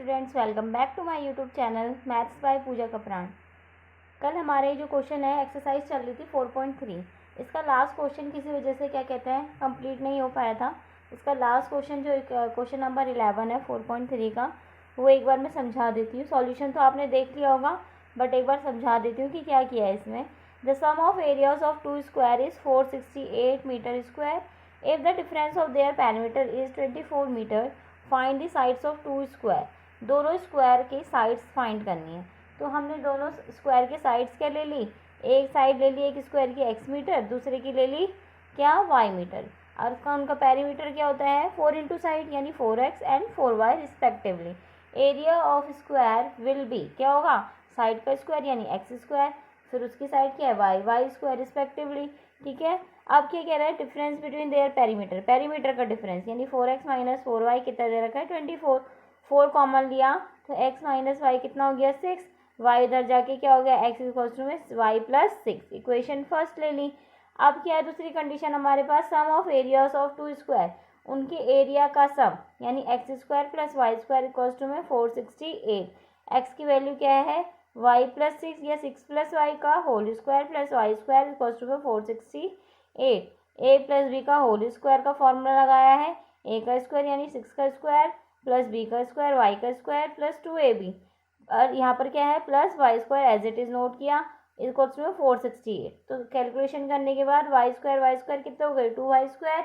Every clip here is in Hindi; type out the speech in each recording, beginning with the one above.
Students, welcome back to my YouTube channel maths by Pooja Kapran. कल हमारे जो क्वेश्चन है एक्सरसाइज चल रही थी 4.3। इसका लास्ट क्वेश्चन किसी वजह से क्या कहते हैं कंप्लीट नहीं हो पाया था। इसका लास्ट क्वेश्चन जो क्वेश्चन नंबर 11 है 4.3 का, वो एक बार मैं समझा देती हूँ। सॉल्यूशन तो आपने देख लिया होगा बट एक बार समझा देती हूँ कि क्या किया है इसमें। The sum of areas of two square is 468 meter square. If the difference of their perimeter is 24 meter, find the sides of two square. दोनों स्क्वायर की साइड्स फाइंड करनी है। तो हमने दोनों स्क्वायर के साइड्स क्या ले ली, एक साइड ले ली एक स्क्वायर की x मीटर, दूसरे की ले ली क्या y मीटर। और उसका उनका पेरीमीटर क्या होता है 4 इंटू साइड यानी 4x and 4y respectively. Area of square will be क्या होगा, साइड का स्क्वायर यानी x स्क्वायर, फिर उसकी साइड क्या है y स्क्वायर रिस्पेक्टिवली। ठीक है, अब क्या कह रहा है difference between their perimeter, perimeter का डिफरेंस यानी 4x माइनस 4y कितना दे रखा है 24। 4 कॉमन लिया तो x माइनस वाई कितना हो गया 6, y इधर जाके क्या हो गया x इक्वल टू में y प्लस 6। इक्वेशन फर्स्ट ले ली। अब क्या है दूसरी कंडीशन हमारे पास, sum of areas of two square, उनके एरिया का सम यानी x square plus Y square equal to में 468। एक्स की वैल्यू क्या है y प्लस 6 या 6 प्लस वाई का whole square plus Y square equal to में 468। ए प्लस बी का होल स्क्वायर का फॉर्मूला लगाया है, ए का स्क्वायर यानी 6 का स्क्वायर प्लस बी का स्क्वायर वाई का स्क्वायर प्लस 2ab, और यहाँ पर क्या है plus Y square as it is note किया इक्वल्स में 468। तो कैलकुलेशन करने के बाद वाई स्क्वायर कितना हो गए 2y square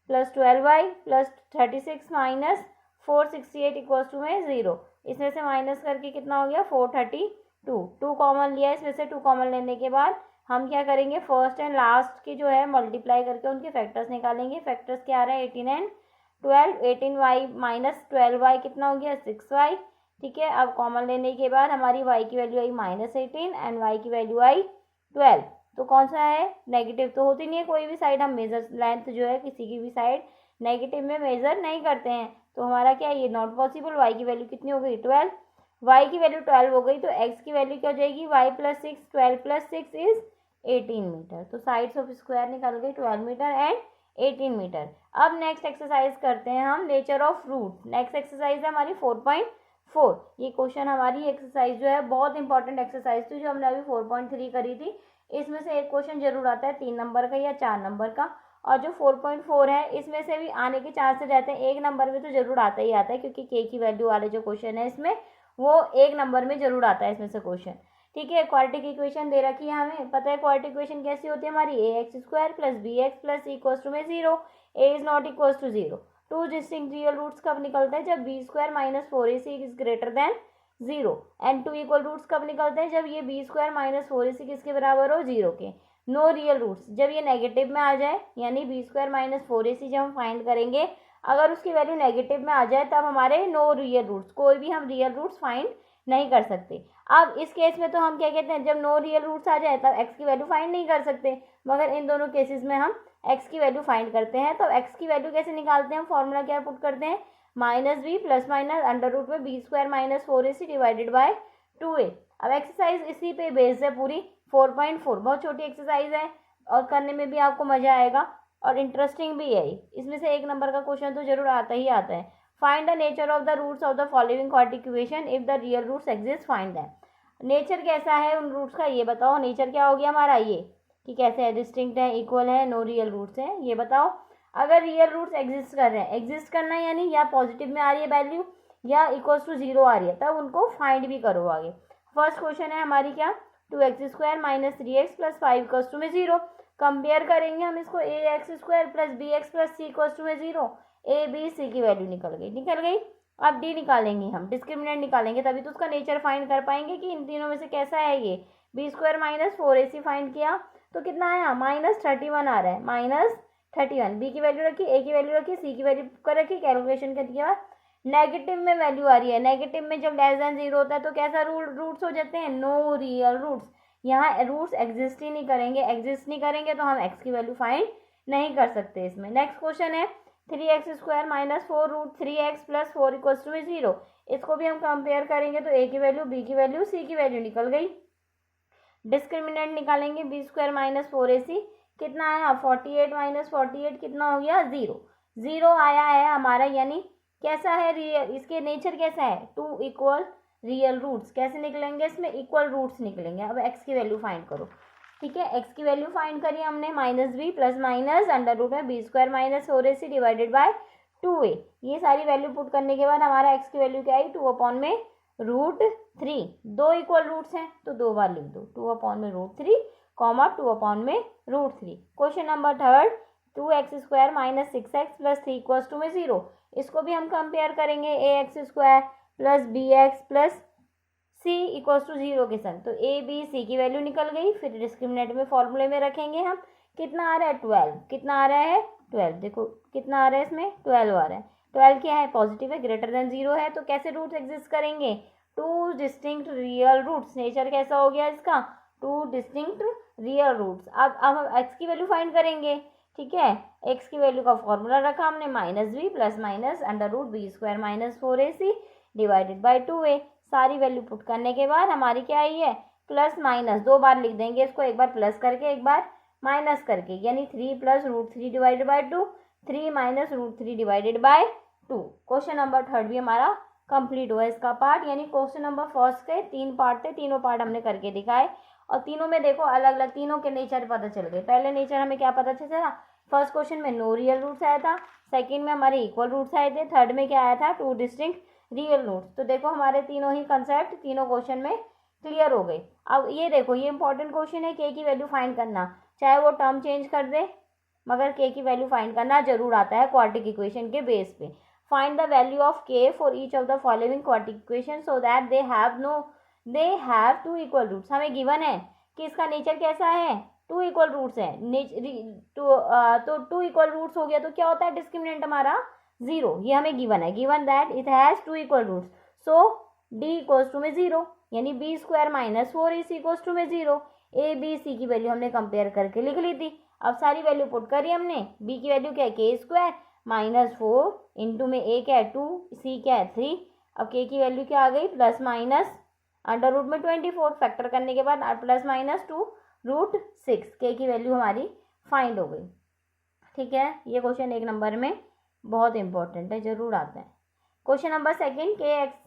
plus 12y plus 36 minus 468 equals to में 0। इसमें से माइनस करके कितना हो गया 432। 2 कॉमन लिया, इसमें से 2 कॉमन लेने के बाद हम क्या करेंगे फर्स्ट एंड लास्ट की जो है मल्टीप्लाई करके उनके फैक्टर्स निकालेंगे। फैक्टर्स क्या आ रहा है 18 एंड 12। 18y माइनस 12y कितना हो गया 6y। ठीक है, अब कॉमन लेने के बाद हमारी y की वैल्यू आई -18 एंड y की वैल्यू आई 12। तो कौन सा है नेगेटिव तो होती नहीं है कोई भी साइड, हम मेजर लेंथ जो है किसी की भी साइड नेगेटिव में मेजर नहीं करते हैं। तो हमारा क्या ये नॉट पॉसिबल। y की वैल्यू कितनी हो गई 12, y की वैल्यू 12 हो गई तो x की वैल्यू क्या हो जाएगी y plus 6, 12 plus 6 is 18 metre. तो साइड्स ऑफ स्क्वायर निकल गई 12 मीटर एंड 18 मीटर। अब नेक्स्ट एक्सरसाइज करते हैं हम nature of root. Next exercise है हमारी 4.4। ये क्वेश्चन हमारी एक्सरसाइज जो है बहुत इंपॉर्टेंट एक्सरसाइज थी जो हमने अभी 4.3 करी थी। इसमें से एक क्वेश्चन जरूर आता है 3 नंबर का या 4 नंबर का, और जो 4.4 है इसमें से भी आने के चांसेस रहते हैं। एक नंबर में तो जरूर आता ही आता है क्योंकि के की वैल्यू वाले जो क्वेश्चन है इसमें वो एक नंबर में जरूर आता है इसमें से क्वेश्चन। ठीक है, क्वाड्रेटिक इक्वेशन दे रखी है, हमें पता है क्वाड्रेटिक इक्वेशन कैसी होती है हमारी a x square plus b x plus c equals to में 0, a is not equals to 0। Two distinct real roots कब निकलते हैं जब b square minus 4ac is greater than 0, and two equal roots कब निकलते हैं जब ये बी स्क्वायर माइनस 4ac किसके बराबर हो 0 के। नो रियल रूट्स जब ये नेगेटिव में आ जाए यानी बी स्क्वायर माइनस 4ac जब हम फाइंड करेंगे अगर उसकी वैल्यू नेगेटिव में आ जाए तब हमारे नो रियल रूट्स, कोई भी हम रियल रूट्स फाइंड नहीं कर सकते। अब इस केस में तो हम क्या कहते हैं जब नो रियल रूट्स आ जाए तब x की वैल्यू फाइंड नहीं कर सकते, मगर इन दोनों केसेस में हम x की वैल्यू फाइंड करते हैं। तो x की वैल्यू कैसे निकालते हैं, हम फॉर्मूला क्या पुट करते हैं minus B plus minus under root में b square minus 4ac divided by 2a। अब एक्सरसाइज इसी पे बेस्ड है पूरी 4.4। बहुत छोटी एक्सरसाइज है और करने में भी आपको मजा आएगा और इंटरेस्टिंग भी है। इसमें से एक नंबर का क्वेश्चन तो जरूर आता ही आता है। Find the nature of the roots of the following quadratic equation if the real roots exist, find them. Nature कैसा है उन रूट्स का ये बताओ। नेचर क्या हो गया हमारा ये कि कैसे है, डिस्टिंक्ट है, इक्वल है, नो रियल रूट्स है, ये बताओ। अगर रियल रूट्स एग्जिस्ट कर रहे हैं, एग्जिस्ट करना यानी या पॉजिटिव में आ रही है वैल्यू या इक्वल्स टू 0 आ रही है, तब उनको फाइंड भी करो आगे। फर्स्ट क्वेश्चन है हमारी क्या 2x square minus 3x plus 5 equals to में 0। कंपेयर करेंगे हम इसको a x square plus b x plus c equals to में 0। ए बी सी की वैल्यू निकल गई। अब डी निकालेंगे हम, डिस्क्रिमिनेंट निकालेंगे तभी तो उसका नेचर फाइंड कर पाएंगे कि इन तीनों में से कैसा है ये। B square minus 4ac find किया तो कितना आया -31 आ रहा है, -31। बी की वैल्यू रखी, ए की वैल्यू रखी, सी की वैल्यू कर रखी, कैलकुलेशन करने के बाद नेगेटिव में वैल्यू आ रही है। नेगेटिव में जब लेस देन 0 होता है तो कैसा रूट्स हो जाते हैं नो रियल रूट्स। यहाँ रूट्स एग्जिस्ट ही नहीं करेंगे, एग्जिस्ट नहीं करेंगे तो हम x की वैल्यू फाइंड नहीं कर सकते इसमें। नेक्स्ट क्वेश्चन है 3x square minus 4 root 3x plus 4 equals to 0। इसको भी हम कंपेयर करेंगे तो a की वैल्यू b की वैल्यू c की वैल्यू निकल गई। डिस्क्रिमिनेंट निकालेंगे b स्क्वायर माइनस 4ac कितना आया 48 माइनस 48 कितना हो गया 0 आया है हमारा, यानी कैसा है रियल, इसके नेचर कैसा है, टू इक्वल रियल रूट्स। कैसे निकलेंगे, इसमें इक्वल रूट्स निकलेंगे। अब एक्स की वैल्यू फाइंड करो, ठीक है। एक्स की वैल्यू फाइंड करी हमने, minus B plus minus under root में b square minus 4ac divided by 2a। ये सारी वैल्यू पुट करने के बाद हमारा एक्स की वैल्यू क्या आई, 2/√3। दो इक्वल रूट्स हैं तो दो बार लिख दो, 2/√3 comma 2/√3। Question number third, 2x² minus 6x plus 3 equals to में 0। इसको भी हम कंपेयर करेंगे ax² plus bx plus c equals to 0 के संग। तो a b c की वैल्यू निकल गई। फिर डिस्क्रिमिनेंट में फॉर्मूले में रखेंगे हम, कितना आ रहा है 12, कितना आ रहा है 12, देखो कितना आ रहा है इसमें 12 आ रहा है। 12 क्या है, पॉजिटिव है, ग्रेटर देन 0 है। तो कैसे रूट्स एग्जिस्ट करेंगे, two distinct real roots. Nature कैसा हो गया इसका, टू डिस्टिंक्ट रियल रूट्स। अब हम एक्स की वैल्यू फाइंड करेंगे, ठीक है। एक्स की वैल्यू का फॉर्मूला रखा हमने, minus B plus minus under root B square minus 4ac divided by 2a। सारी वैल्यू पुट करने के बाद हमारी क्या आई है, प्लस माइनस, दो बार लिख देंगे इसको, एक बार प्लस करके एक बार माइनस करके, यानी 3 plus √3 divided by 2, 3 minus √3 divided by 2। Question number third भी हमारा कंप्लीट हुआ इसका पार्ट। यानी क्वेश्चन नंबर फर्स्ट के 3 पार्ट थे, तीनों पार्ट हमने करके दिखाए। और तीनों में देखो अलग अलग तीनों के नेचर पता चल गए। पहले नेचर हमें क्या पता चला, फर्स्ट क्वेश्चन में नो रियल रूट्स आया था, सेकंड में हमारे इक्वल रूट्स आए थे, थर्ड में क्या आया था, टू डिस्टिंक्ट रियल रूट्स। तो देखो हमारे तीनों ही कंसेप्ट तीनों क्वेश्चन में क्लियर हो गए। अब ये देखो, ये इंपॉर्टेंट क्वेश्चन है, के की वैल्यू फाइंड करना, चाहे वो टर्म चेंज कर दे मगर के की वैल्यू फाइंड करना जरूर आता है क्वाड्रेटिक इक्वेशन के बेस पे। Find the value of K for each of the following quadratic equation so that they have two equal roots. हमें गिवन है कि इसका नेचर कैसा है, टू इक्वल रूट्स है। तो टू इक्वल रूट्स हो गया तो क्या होता है, डिस्क्रिमिनेंट हमारा 0। ये हमें गिवन है, given that it has two equal roots, so d equals to में 0, यानी B square minus 4ac equals to में 0। a b c की वैल्यू हमने कंपेयर करके लिख ली थी। अब सारी वैल्यू पुट करी हमने, b की वैल्यू क्या है, k² माइनस 4 इंटू में a क्या है 2, c क्या है 3। अब k की वैल्यू क्या आ गई, प्लस माइनस अंडर रूट में 24, फैक्टर करने के बाद प्लस माइनस 2√6। के की वैल्यू हमारी फाइंड हो गई, ठीक है। ये क्वेश्चन 1 नंबर में बहुत इंपॉर्टेंट है, जरूर आता है। Question number second, K X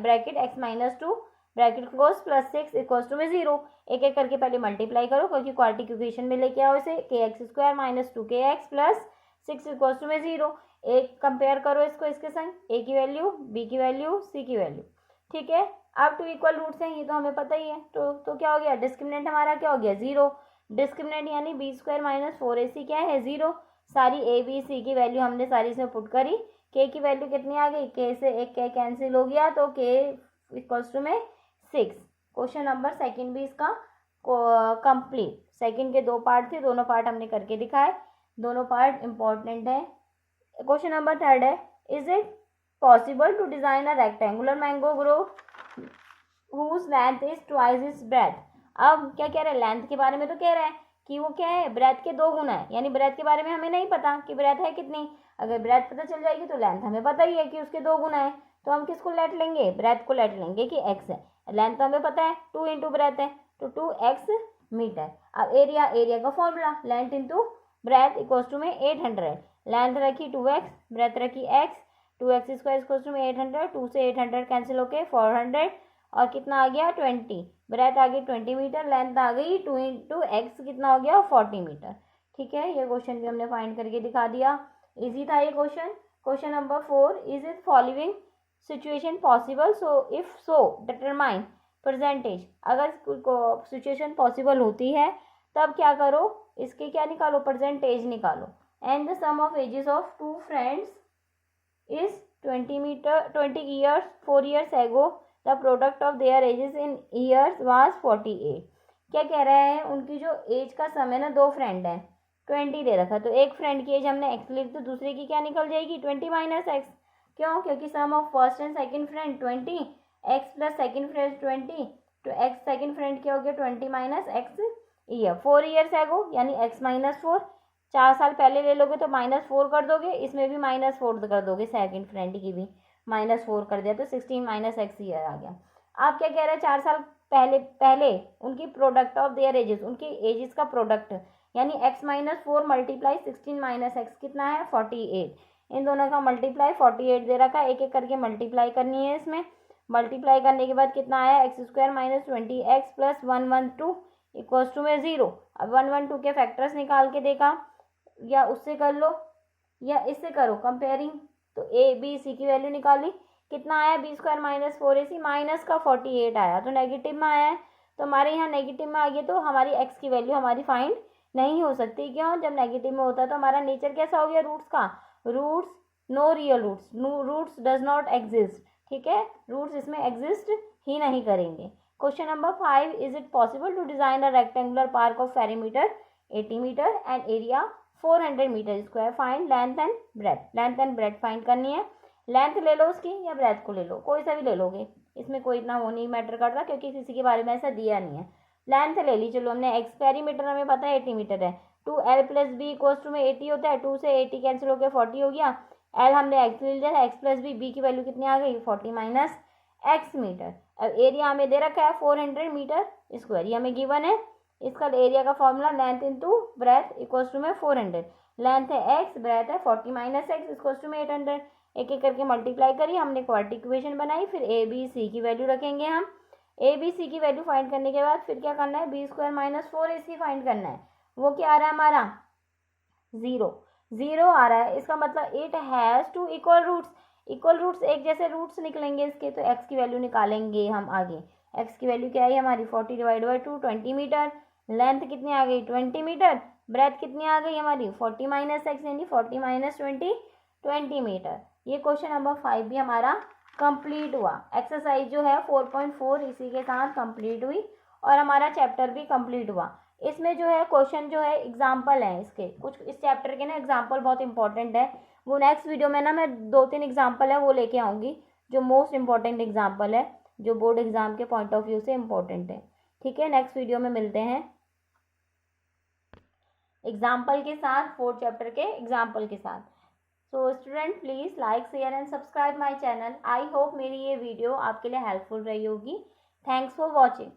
bracket x minus 2 bracket close plus 6 equals to में 0। एक एक करके पहले मल्टीप्लाई करो, क्योंकि क्वाड्रेटिक इक्वेशन में लेके आओ इसे, kx² minus 2kx plus 6 equals to में 0। एक कंपेयर करो इसको इसके संग, a की वैल्यू, b की वैल्यू, c की वैल्यू, ठीक है। अब टू इक्वल रूट्स हैं, ये तो हमें पता ही है। तो क्या हो गया, डिस्क्रिमिनेंट हमारा क्या हो गया 0। डिस्क्रिमिनेंट यानी b² माइनस 4ac क्या है 0। सारी a b c की वैल्यू हमने सारी इसमें पुट करी। k की वैल्यू कितनी आ गई, k से एक k कैंसिल हो गया तो k इक्वल्स टू में 6। क्वेश्चन नंबर सेकंड भी इसका कंप्लीट। सेकंड के 2 पार्ट थे, दोनों पार्ट हमने करके दिखाए, दोनों पार्ट इंपॉर्टेंट है। क्वेश्चन नंबर थर्ड है, is it possible to design a rectangular mango grove whose length is twice its breadth। अब क्या कह रहा है, लेंथ के बारे में तो कह रहा है कि वो क्या है, ब्रेथ के 2 गुना है। यानी ब्रेथ के बारे में हमें नहीं पता कि ब्रेथ है कितनी, अगर ब्रेथ पता चल जाएगी तो लेंथ हमें पता ही है कि उसके 2 गुना है। तो हम किसको लेट लेंगे, ब्रेथ को लेट लेंगे कि x है। लेंथ तो हमें पता है 2 इंटू ब्रेथ है, तो 2x मीटर। अब एरिया का formula, length into breadth equals to में 800। लेंथ रखी 2x, ब्रेथ रखी x, 2x² इक्वल्स टू में 800, 2 से 800 कैंसिल होके 400, और कितना आ गया 20। ब्रेथ आ गई 20 मीटर, लेंथ आ गई 2 इंटू एक्स कितना हो गया 40 मीटर, ठीक है। ये क्वेश्चन भी हमने फाइंड करके दिखा दिया, इजी था ये question. Question number 4, is it following situation possible, so if so determine percentage. अगर सिचुएशन पॉसिबल होती है तब क्या करो, इसके क्या निकालो, परसेंटेज निकालो। And the sum of ages of 2 friends is 20 years 4 years ago, the product of their ages in years was 48। क्या कह रहा है, उनकी जो एज का समय ना, 2 फ्रेंड है, 20 दे रखा, तो एक फ्रेंड की एज हमने x लिख तो दूसरे की क्या निकल जाएगी 20 माइनस एक्स। क्यों, क्योंकि sum of first and second friend 20, x plus second friend 20, तो x सेकंड फ्रेंड क्या हो गया 20 माइनस एक्स ईयर। 4 ईयर्स एगो यानी x माइनस 4, 4 साल पहले ले लोगे तो -4 कर दोगे, इसमें भी -4 कर दोगे, सेकंड फ्रेंड की भी -4 कर दिया तो 16 माइनस एक्स ईयर आ गया। आप क्या कह रहे हैं, 4 साल पहले उनकी प्रोडक्ट ऑफ देयर एजेस, उनकी एजेस का प्रोडक्ट, यानी x minus 4 multiply 16 minus x कितना है 48। इन दोनों का मल्टीप्लाई 48 दे रखा है, एक एक करके मल्टीप्लाई करनी है। इसमें मल्टीप्लाई करने के बाद कितना आया, X square minus 20x plus 112 equals to में 0। अब 112 के फैक्टर्स निकाल के देखा, या उससे कर लो या इससे करो कंपेयरिंग, तो ए बी सी की वैल्यू निकाली, कितना आया B square minus 4ac minus का 48 आया, तो नेगेटिव में आया है, तो हमारे यहाँ नेगेटिव में आ गया, तो हमारी एक्स की वैल्यू हमारी फाइंड नहीं हो सकती। क्यों, जब नेगेटिव में होता है तो हमारा नेचर कैसा हो गया रूट्स का, roots no real roots, roots does not exist. ठीक है, रूट्स इसमें एग्जिस्ट ही नहीं करेंगे। Question number 5, is it possible to design a rectangular park of perimeter 80 metre and area 400 metre square, find length and breadth. Length and breadth find करनी है। लेंथ ले लो उसकी या ब्रेथ को ले लो, कोई सा भी ले लोगे, इसमें कोई इतना वो नहीं मैटर करता, क्योंकि किसी के बारे में ऐसा दिया नहीं है। लेंथ ले ली, चलो हमने, एक्स पेरीमीटर हमें पता है 80 मीटर है, 2l plus B equals to में 80 होता है, 2 से 80 कैंसिल हो गया 40 हो गया, एल हमने एक्स ले लिया, एक्स प्लस बी की वैल्यू कितनी आ गई 40 माइनस एक्स मीटर। अब एरिया हमें दे रखा है 400 मीटर स्क्वायर, ये हमें गिवन है। इसका एरिया का formula length into breadth equals to में 400, लेंथ है एक्स, ब्रेथ है 40 माइनस एक्स इक्वल्स टू में 800, एक एक करके मल्टीप्लाई करी, हमने क्वाड्रेटिक इक्वेशन बनाई, फिर ए बी सी की वैल्यू रखेंगे हम। ए बी सी की वैल्यू फाइंड करने के बाद फिर क्या करना है, B square minus 4ac find करना है, वो क्या आ रहा है हमारा 0 0 आ रहा है। इसका मतलब it has two equal roots, equal roots एक जैसे रूट्स निकलेंगे इसके, तो एक्स की वैल्यू निकालेंगे हम आगे। एक्स की वैल्यू क्या है हमारी 40 डिवाइड बाई 2 20 मीटर, लेंथ कितनी आ गई 20 मीटर, ब्रेथ कितनी आ गई हमारी 40 माइनस एक्स यानी 40 माइनस 20 मीटर। ये क्वेश्चन नंबर 5 भी हमारा कंप्लीट हुआ। एक्सरसाइज जो है 4.4 इसी के साथ कंप्लीट हुई और हमारा चैप्टर भी कंप्लीट हुआ। इसमें जो है क्वेश्चन जो है एग्जाम्पल हैं इसके, कुछ इस चैप्टर के ना एग्जाम्पल बहुत इंपॉर्टेंट है, वो नेक्स्ट वीडियो में ना मैं 2-3 एग्जाम्पल है वो लेके आऊँगी, जो मोस्ट इंपॉर्टेंट एग्जाम्पल है, जो बोर्ड एग्जाम के पॉइंट ऑफ व्यू से इम्पोर्टेंट है। ठीक है, नेक्स्ट वीडियो में मिलते हैं एग्जाम्पल के साथ, 4th चैप्टर के एग्जाम्पल के साथ। So student please like share and subscribe my channel. I hope मेरी ये वीडियो आपके लिए हेल्पफुल रही होगी। Thanks for watching.